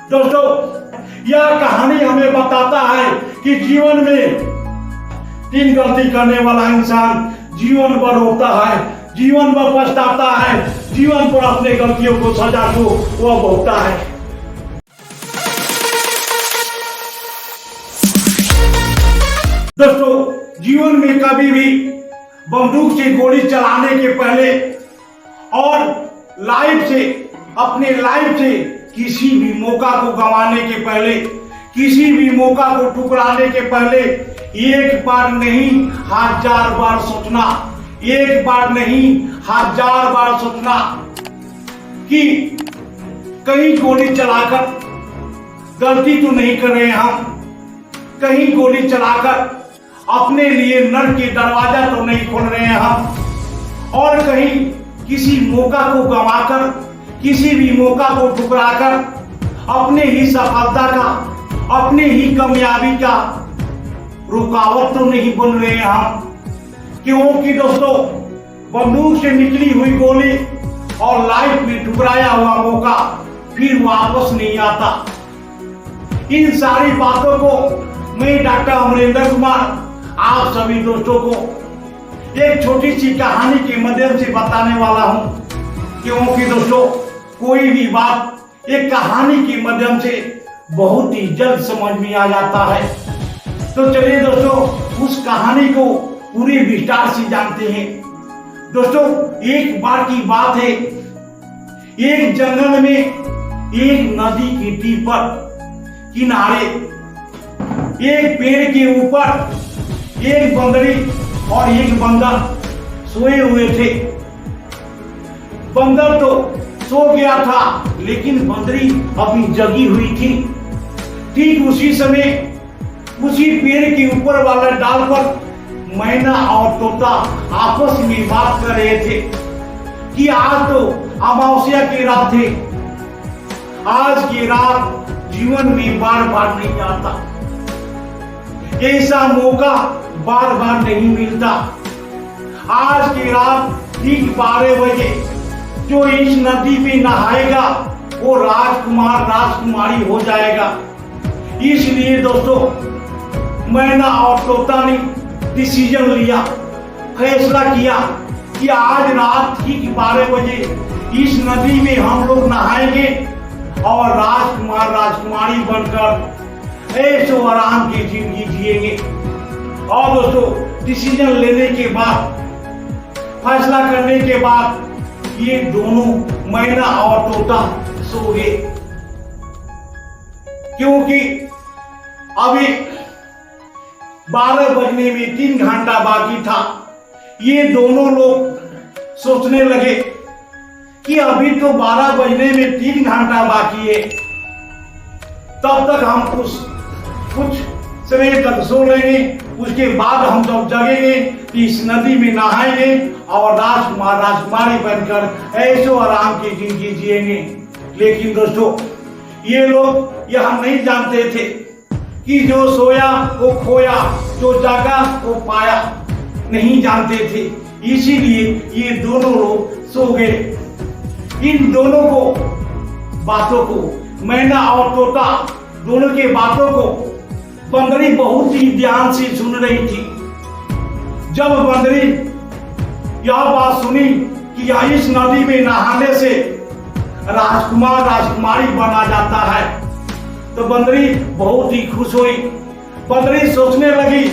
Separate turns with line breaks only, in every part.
दोस्तों, यह कहानी हमें बताता है कि जीवन में 3 गलती करने वाला इंसान जीवन भर रोता है, जीवन भर पछताता है, जीवन पर अपने गलतियों को सजा को वह भोगता है। दोस्तों, जीवन में कभी भी बंदूक से गोली चलाने के पहले और अपने लाइफ से किसी भी मौका को गंवाने के पहले, किसी भी मौका को ठुकराने के पहले एक बार नहीं 1000 बार सोचना, एक बार नहीं 1000 बार सोचना कि कहीं गोली चलाकर गलती तो नहीं कर रहे हम, कहीं गोली चलाकर अपने लिए नर्क के दरवाजा तो नहीं खोल रहे हैं हम, और कहीं किसी मौका को गंवाकर, किसी भी मौका को ठुकराकर अपने ही सफलता का, अपने ही कामयाबी का रुकावट तो नहीं बन रहे हैं हम। क्योंकि दोस्तों, बंदूक से निकली हुई गोली और लाइफ में ठुकराया हुआ मौका फिर वापस नहीं आता। इन सारी बातों को मैं डॉक्टर अमरेंद्र कुमार आप सभी दोस्तों को एक छोटी सी कहानी के माध्यम से बताने वाला हूं। क्योंकि दोस्तों, कोई भी बात एक कहानी के माध्यम से बहुत ही जल्द समझ में आ जाता है। तो चलिए दोस्तों, उस कहानी को पूरी विस्तार से जानते हैं। दोस्तों, एक बार की बात है, एक जंगल में एक नदी के तट पर किनारे एक पेड़ के ऊपर एक बंदरी और एक बंदर सोए हुए थे। बंदर तो सो गया था, लेकिन बंदरी अभी जगी हुई थी। ठीक उसी समय उसी पेड़ के ऊपर वाला डाल पर मैना और तोता आपस में बात कर रहे थे कि आज तो अमावस्या की रात थे, आज की रात जीवन में बार बार नहीं आता, ऐसा मौका बार बार नहीं मिलता। आज की रात ठीक 12 बजे जो इस नदी में नहाएगा वो राजकुमार राजकुमारी हो जाएगा। इसलिए दोस्तों, मैना और तोता ने डिसीजन लिया, फैसला किया कि आज रात ठीक 12 बजे इस नदी में हम लोग नहाएंगे और राजकुमार राजकुमारी बनकर ऐशो आराम की जिंदगी जिएंगे। और दोस्तों, डिसीजन लेने के बाद, फैसला करने के बाद ये दोनों मैना और तोता सो गए। क्योंकि अभी 12 बजने में 3 घंटा बाकी था। ये दोनों लोग सोचने लगे कि अभी तो 12 बजने में 3 घंटा बाकी है, तब तक हम कुछ समय तक सो लेंगे, उसके बाद हम जब जगेंगे इस नदी में नहाएंगे और राजकुमार राजकुमारी बनकर ऐशो आराम की जिंदगी जिएंगे। लेकिन दोस्तों, ये लोग यह नहीं जानते थे कि जो सोया वो खोया, जो जागा वो पाया, नहीं जानते थे। इसीलिए ये दोनों लोग सो गए। इन दोनों बातों को, मैना और तोता दोनों के बातों को बंदरी बहुत ही ध्यान से सुन रही थी। जब बंदरी यह बात सुनी कि इस नदी में नहाने से राजकुमार राजकुमारी बना जाता है, तो बंदरी बहुत ही खुश हुई। बंदरी सोचने लगी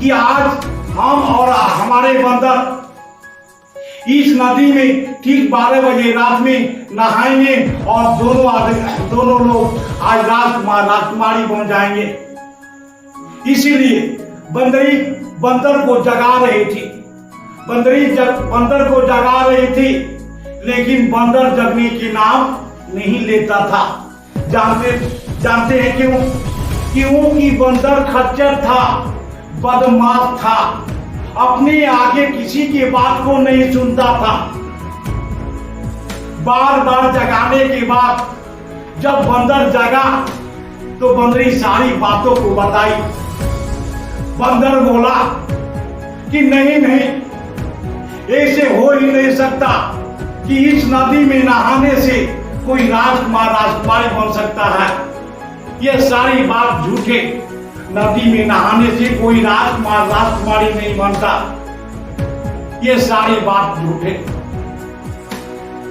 कि आज हम और हमारे बंदर इस नदी में ठीक 12 बजे रात में नहाएंगे और दोनों लोग आज राजकुमार राजकुमारी बन जाएंगे। इसीलिए बंदरी बंदर को जगा रही थी। बंदर को जगा रही थी, लेकिन बंदर जगने के नाम नहीं लेता था। जानते हैं क्यों? क्योंकि बंदर खच्चर था, बदमाश था, अपने आगे किसी की बात को नहीं सुनता था। बार बार जगाने के बाद जब बंदर जगा तो बंदरी सारी बातों को बताई। बंदर बोला कि नहीं, ऐसे हो ही नहीं सकता कि इस नदी में नहाने से कोई राजकुमार राजकुमारी बन सकता है। ये सारी बात झूठे। नदी में नहाने से कोई राजकुमार राजकुमारी नहीं बनता। ये सारी बात झूठे।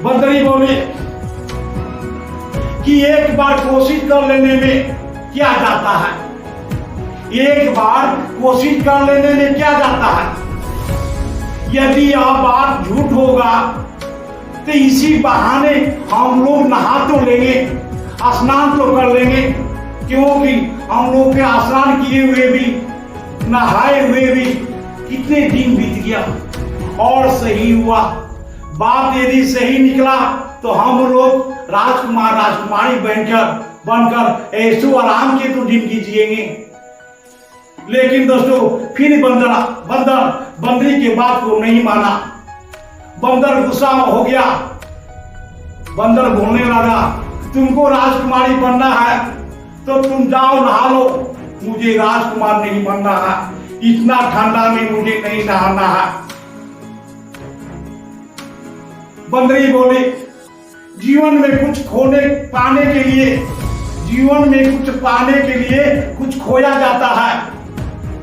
बंदरी बोली कि एक बार कोशिश कर लेने में क्या जाता है, एक बार कोशिश कर लेने में क्या जाता है। यदि यह बात झूठ होगा तो इसी बहाने हम लोग नहा तो लेंगे, स्नान तो कर लेंगे, क्योंकि हम लोग के स्नान किए हुए भी, नहाए हुए भी कितने दिन बीत गया। और सही हुआ, बात यदि सही निकला तो हम लोग राजकुमार राजकुमारी बनकर ऐसो आराम के तो जिंदगी जिएंगे। लेकिन दोस्तों फिर बंदरी के बात को नहीं माना। बंदर गुस्सा हो गया। बंदर बोलने लगा, तुमको राजकुमारी बनना है तो तुम जाओ नहा लो, मुझे राजकुमार नहीं बनना है। इतना ठंडा में मुझे नहीं नहाना है। बंदरी बोली, जीवन में कुछ पाने के लिए, जीवन में कुछ पाने के लिए कुछ खोया जाता है,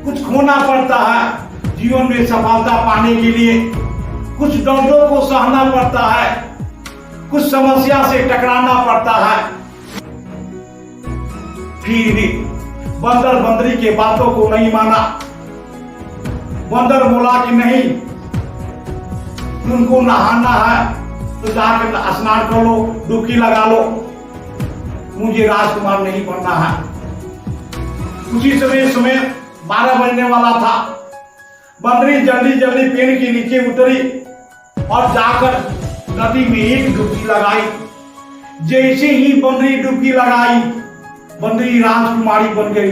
कुछ खोना पड़ता है। जीवन में सफलता पाने के लिए कुछ दर्दों को सहना पड़ता है, कुछ समस्या से टकराना पड़ता है। फिर भी बंदर बंदरी के बातों को नहीं माना। बंदर बोला कि नहीं, तुमको नहाना है तो जाकर स्नान कर लो, डुबकी लगा लो, मुझे राजकुमार नहीं बनना है। उसी समय 12 बजने वाला था। बंदरी जल्दी जल्दी पेड़ के नीचे उतरी और जाकर नदी में एक डुबकी लगाई। जैसे ही बंदरी डुबकी लगाई, बंदरी राजकुमारी बन गई।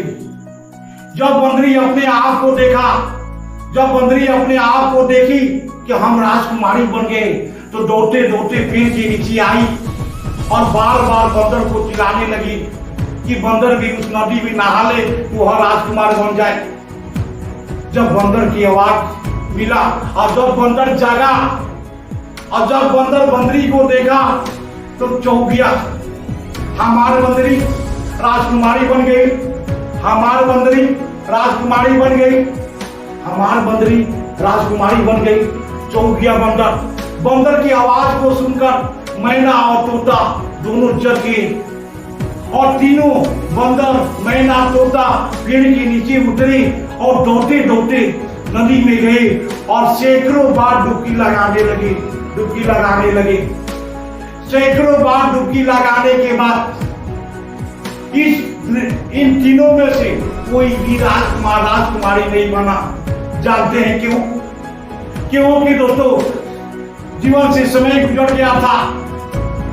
जब बंदरी अपने आप को देखा, जब बंदरी अपने आप को देखी कि हम राजकुमारी बन गए, तो दौड़ते दौड़ते पेड़ के नीचे आई और बार बार बंदर को चिल्लाने लगी कि बंदर भी उस नदी में नहा ले, वह राजकुमार बन जाए। जब बंदर की आवाज मिला और जब बंदर जागा और जब बंदर बंदरी को देखा तो चौंक गया। हमारी बंदरी राजकुमारी बन गई, हमारी बंदरी राजकुमारी बन गई, हमारी बंदरी राजकुमारी बन गई। चौंक गया बंदर। बंदर की आवाज को सुनकर मैना और तोता दोनों जग गए और तीनों बंदर, मैना, तोता पेड़ के नीचे उतरे और दौड़ते दौड़ते नदी में गए और सैकड़ों बार डुबकी लगाने लगे। सैकड़ों बार डुबकी लगाने के बाद इन तीनों में से कोई भी राजकुमार राजकुमारी नहीं बना। जानते हैं क्यों? क्योंकि दोस्तों जीवन से समय गुजर गया था,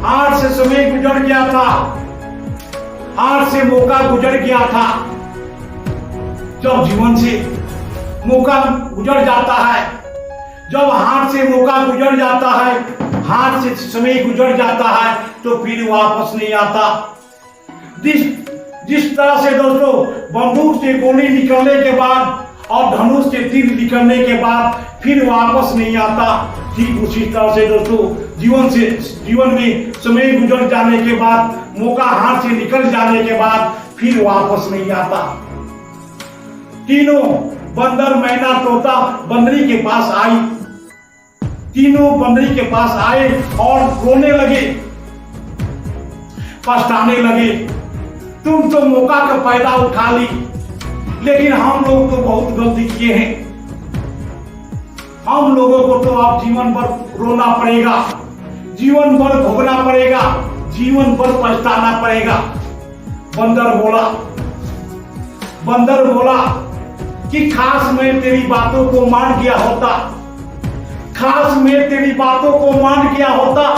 हाथ से समय गुजर गया था, हाथ से मौका गुजर गया था। जब जीवन से मौका गुजर जाता है, जब हाथ से मौका गुजर जाता है, हाथ से समय गुजर जाता है, तो फिर वापस नहीं आता। जिस तरह से दोस्तों बंदूक से गोली निकलने के बाद और धनुष से तीर निकलने के बाद फिर वापस नहीं आता, ठीक उसी तरह से दोस्तों जीवन में समय गुजर जाने के बाद, मौका हाथ से निकल जाने के बाद फिर वापस नहीं आता। तीनों बंदर, मैना, तोता बंदरी के पास आई। तीनों बंदरी के पास आए और रोने लगे, पछताने लगे। तुम तो मौका का फायदा उठा ली, लेकिन हम लोग तो बहुत गलती किए हैं। हम लोगों को तो अब जीवन भर रोना पड़ेगा, जीवन भर भोगना पड़ेगा, जीवन भर पछताना पड़ेगा। बंदर बोला कि काश मैं तेरी बातों को मान गया होता, काश मैं तेरी बातों को मान गया होता।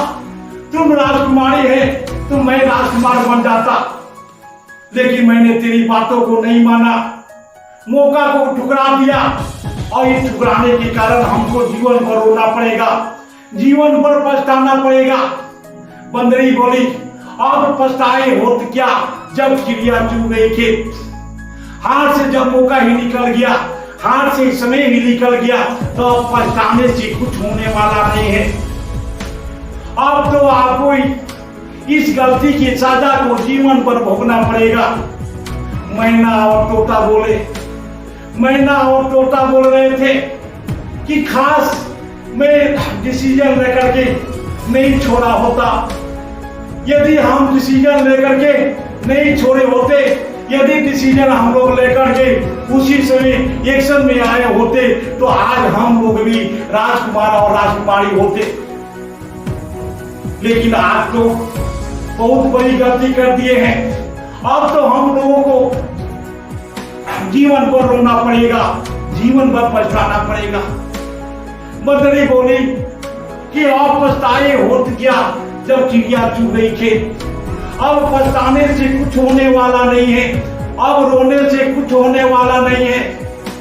तुम राजकुमारी है तो मैं राजकुमार बन जाता, लेकिन मैंने तेरी बातों को नहीं माना, मौका को ठुकरा दिया और इस ठुकराने के कारण हमको जीवन भर रोना पड़ेगा, जीवन भर पछताना पड़ेगा। बंदरी बोली, अब पछताए हो तो क्या, जब चिड़िया चुग गई खेत। हाथ से जब मौका ही निकल गया, हाथ से समय ही निकल गया, तो अब पछताने से कुछ होने वाला नहीं है। अब तो आपको इस गलती की सजा को जीवन भर भोगना पड़ेगा। मैना और तोता बोल रहे थे कि खास मैं डिसीजन लेकर के नहीं छोड़ा होता, यदि हम डिसीजन लेकर के नहीं छोड़े होते, यदि डिसीजन हम लोग लेकर के उसी समय एक्शन में आए होते, तो आज हम लोग भी राजकुमार और राजकुमारी होते। लेकिन आज तो बहुत बड़ी गलती कर दिए हैं। अब तो हम लोगों को जीवन भर रोना पड़ेगा, जीवन भर पछताना पड़ेगा। बंदरी बोली कि अब पछताए होत क्या जब चिड़िया चुग गई खेत। अब पछताने से कुछ होने वाला नहीं है, अब रोने से कुछ होने वाला नहीं है।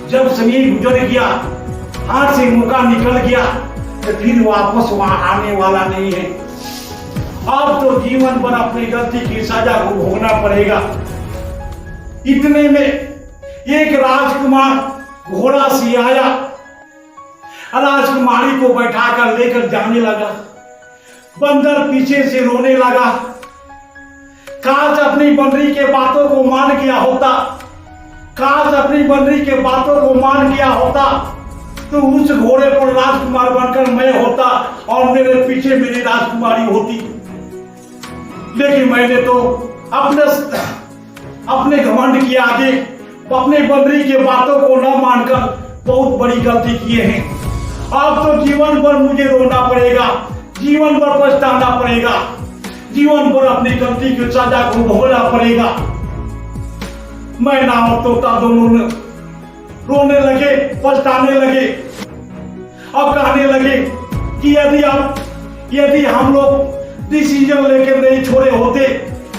जब समय गुजर गया, हाथ से मौका निकल गया, तो फिर वापस वहां आने वाला नहीं है। अब तो जीवन भर अपनी गलती की सजा को भोगना पड़ेगा। इतने में एक राजकुमार घोड़ा से आया, राजकुमारी को बैठाकर लेकर जाने लगा। बंदर पीछे से रोने लगा, काश अपनी बंदरी के बातों को मान गया होता, काश अपनी बंदरी के बातों को मान गया होता, तो उस घोड़े पर राजकुमार बनकर मैं होता और मेरे पीछे मेरी राजकुमारी होती। लेकिन मैंने तो अपने घमंड के आगे अपने बंदरी के बातों को न मानकर बहुत बड़ी गलती किए हैं। अब तो जीवन भर मुझे रोना पड़ेगा, जीवन भर पछताना पड़ेगा, जीवन भर अपनी गलती की सजा को भोगना पड़ेगा। मैना और तोता दोनों रोने लगे, पछताने लगे। अब कहने लगे कि यदि हम लोग डिसीजन लेकर नहीं छोड़े होते,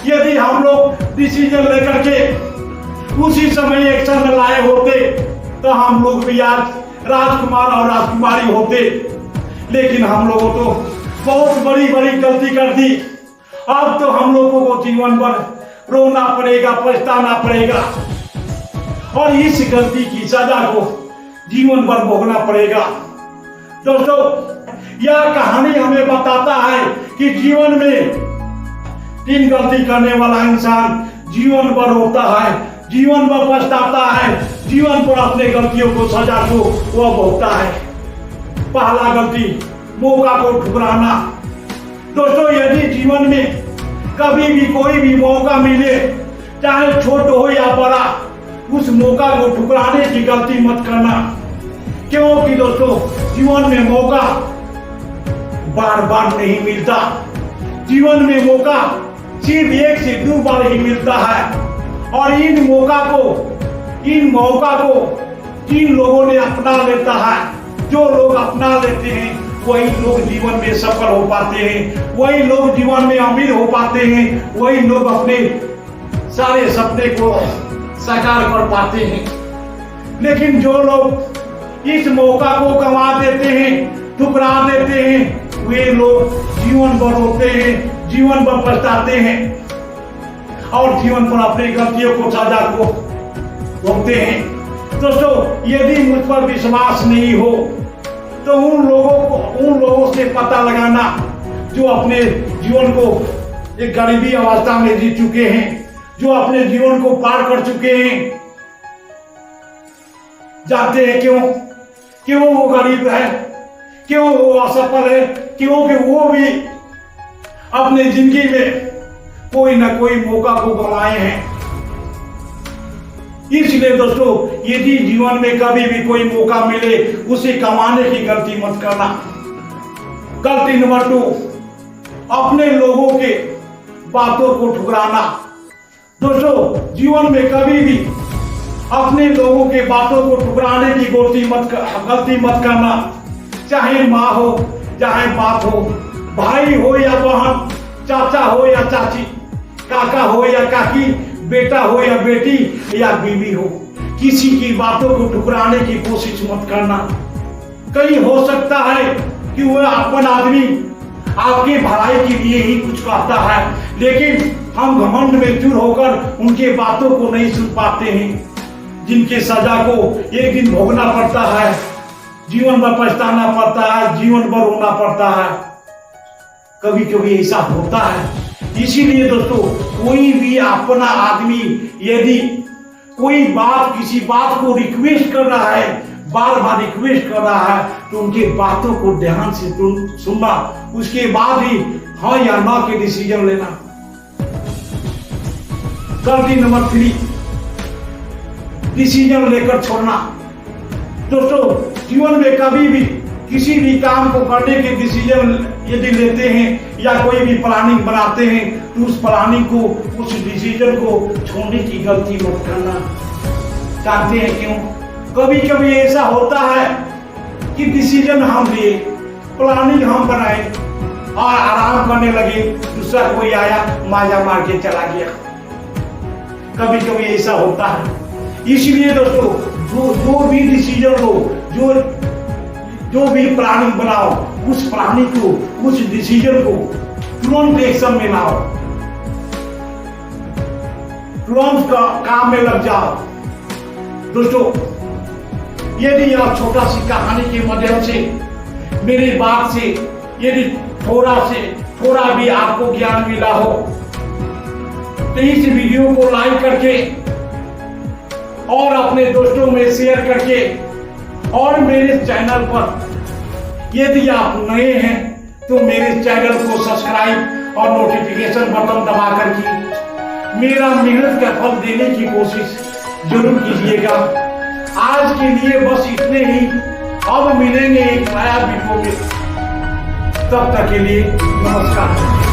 यदि हम लोग डिसीजन लेकर के उसी समय एक्शन में लाए होते, तो हम लोग भी आज राजकुमार और राजकुमारी होते। लेकिन हम लोगों तो बहुत बड़ी बड़ी गलती कर दी। अब तो हम लोगों को जीवन भर रोना पड़ेगा, पछताना पड़ेगा और इस गलती की सजा को जीवन भर भोगना पड़ेगा। दोस्तों, यह कहानी हमें बताता है कि जीवन में 3 गलती करने वाला इंसान जीवन भर रोता है, जीवन भर पछताता है, जीवन भर अपने गलतियों को सजा को वह भोगता है। पहला गलती, मौका को ठुकराना। दोस्तों, यदि जीवन में कभी भी कोई भी मौका मिले, चाहे छोटा हो या बड़ा, उस मौका को ठुकराने की गलती मत करना। क्योंकि दोस्तों, जीवन में मौका बार बार नहीं मिलता। जीवन में मौका सिर्फ 1 से 2 बार ही मिलता है और इन मौका को 3 लोगों ने अपना लेता है। जो लोग अपना लेते हैं वही लोग जीवन में सफल हो पाते हैं, वही लोग जीवन में अमीर हो पाते हैं, वही लोग अपने सारे सपने को साकार कर पाते हैं। लेकिन जो लोग इस मौका को गंवा देते हैं, ठुकरा देते हैं, वे लोग जीवन भर रोते हैं, जीवन भर पछताते हैं और जीवन भर अपनी गलतियों को सजा को भोगते हैं। दोस्तों, यदि मुझ पर विश्वास नहीं हो तो उन लोगों से पता लगाना जो अपने जीवन को एक गरीबी अवस्था में जी चुके हैं, जो अपने जीवन को पार कर चुके हैं। जानते हैं क्यों वो गरीब है, क्यों वो असफल है? क्योंकि वो भी अपने जिंदगी में कोई ना कोई मौका को गंवाए हैं। इसलिए दोस्तों, यदि जीवन में कभी भी कोई मौका मिले, उसे गंवाने की गलती मत करना। गलती नंबर 2, अपने लोगों के बातों को ठुकराना। दोस्तों, जीवन में कभी भी अपने लोगों के बातों को ठुकराने की गलती मत करना। चाहे माँ हो, चाहे बाप हो, भाई हो या बहन, चाचा हो या चाची, काका हो या काकी, बेटा हो या बेटी या बीवी हो, किसी की बातों को ठुकराने की कोशिश मत करना। कहीं हो सकता है कि वह अपन आदमी आपके भलाई के लिए ही कुछ कहता है, लेकिन हम घमंड में चूर होकर उनके बातों को नहीं सुन पाते हैं, जिनके सजा को एक दिन भोगना पड़ता है, जीवन भर पछताना पड़ता है, जीवन भर रोना पड़ता है। कभी कभी ऐसा होता है, इसीलिए दोस्तों कोई भी अपना आदमी यदि कोई बात किसी बात को रिक्वेस्ट कर रहा है, बार बार रिक्वेस्ट कर रहा है, तो उनकी बातों को ध्यान से सुनना, उसके बाद ही हाँ या ना के डिसीजन लेना। गलती नंबर 3, डिसीजन लेकर छोड़ना। दोस्तों जीवन में कभी भी किसी भी काम को करने के डिसीजन यदि लेते हैं या कोई भी प्लानिंग बनाते हैं तो उस प्लानिंग को, उस डिसीजन को छोड़ने की गलती मत करना। जानते हैं क्यों? कभी कभी ऐसा होता है कि डिसीजन हम लिए, प्लानिंग हम बनाए और आराम करने लगे, दूसरा कोई आया माजा मार के चला गया। कभी कभी ऐसा होता है। इसलिए दोस्तों जो भी डिसीजन लो, जो भी प्लानिंग बनाओ, उस प्लानिंग को, उस डिसीजन को तुरंत एक्शन में लाओ, तुरंत काम में लग जाओ। दोस्तों यदि आप छोटा सी कहानी के माध्यम से, मेरी बात से यदि थोड़ा भी आपको ज्ञान मिला हो तो इस वीडियो को लाइक करके और अपने दोस्तों में शेयर करके, और मेरे चैनल पर यदि आप नए हैं तो मेरे चैनल को सब्सक्राइब और नोटिफिकेशन बटन दबा करके मेरा मेहनत का फल देने की कोशिश जरूर कीजिएगा। आज के लिए बस इतने ही। अब मिलेंगे एक नया वीडियो में, तब तक के लिए नमस्कार।